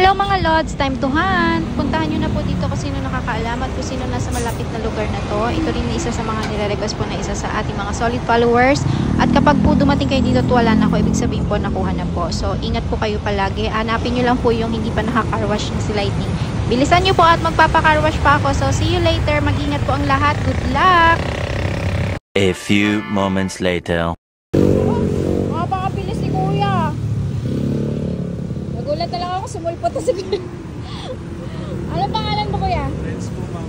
Hello mga Lods, time to hunt. Puntahan nyo na po dito kung sino nakakaalam at kung sino nasa malapit na lugar na to. Ito rin na isa sa mga nire-request po na isa sa ating mga solid followers. At kapag po dumating kayo dito at wala na ako, ibig sabihin po nakuha na po. So ingat po kayo palagi. Hanapin nyo lang po yung hindi pa nakaka-carwash na si Lightning. Bilisan nyo po at magpapa-carwash pa ako. So see you later. Mag-ingat po ang lahat. Good luck! A few moments later. Napakabilis ni Kuya. Nagulat na lang ako, sumulpot na si Kuya. Ano pangalan mo, Kuya? Renz po, ma'am.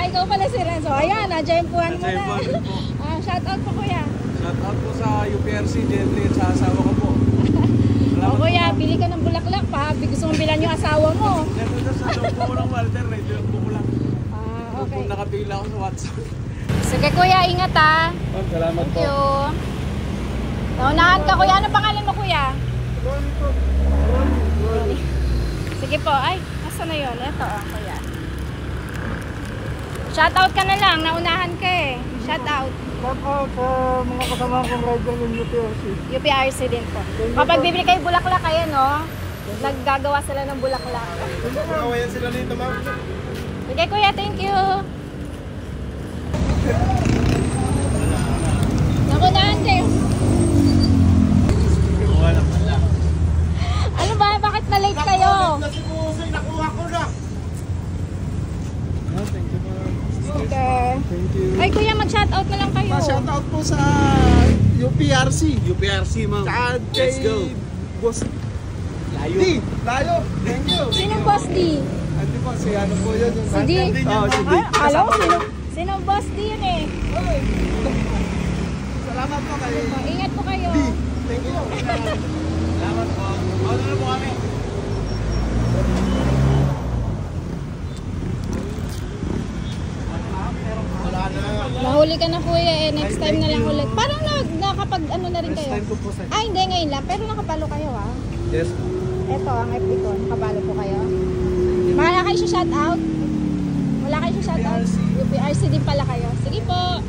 Ikaw pala si Renzo. Ayan, na-jempuan mo na. Na-jempuan po. Shout out po, Kuya. Shout out po sa UPRC, Jeffrey at sa asawa ko po. O Kuya, bili ka ng bulaklak pa. Gusto mong bilan yung asawa mo. Neto na sa loob po ng Walter, medyo yung po ko lang. Okay. Kung nakapila ako sa WhatsApp. Sige, Kuya, ingat ha. Salamat Thank you. Naunahan ka, Kuya. Ano pangalan mo, Kuya? Sige po. Ay, nasa na yun? Ito, Kuya. Shoutout ka na lang. Naunahan ka eh. Shoutout. Shoutout sa mga kasama kong rider ng UPRC. UPRC din po. Kapag bibili kayo bulaklak kayo, no? Naggagawa sila ng bulaklak. Nakawayan sila nito, ma'am. Sige, Kuya. Thank you. Naunahan kayo. Ano ba? Bakit na-late kayo? Nakuha ko na. Thank you, ma'am. Okay. Thank you. Ay, Kuya, mag-shoutout na lang kayo. Shoutout po sa UPRC. UPRC, ma'am. Let's go. Boss Layo. Layo. Thank you. Sinong Boss D? Andi po, si ano po yun? Si D? Oh, si D. Alam ko, sinong Boss D yun eh? Salamat po kayo. Ingat po kayo. D. Thank you. Salamat po. Ano na po kami? Wala na. Nahuli ka na, Kuya eh. Next time na lang ulit. Parang nakapag ano na rin kayo. Next time po po sir. Ay, hindi ngayon lang. Pero nakapalo kayo ah. Yes. Ito ang FB ko. Nakapalo po kayo. Wala kayo sa shoutout? Wala kayo sa shoutout? UPRC din pala kayo. Sige po.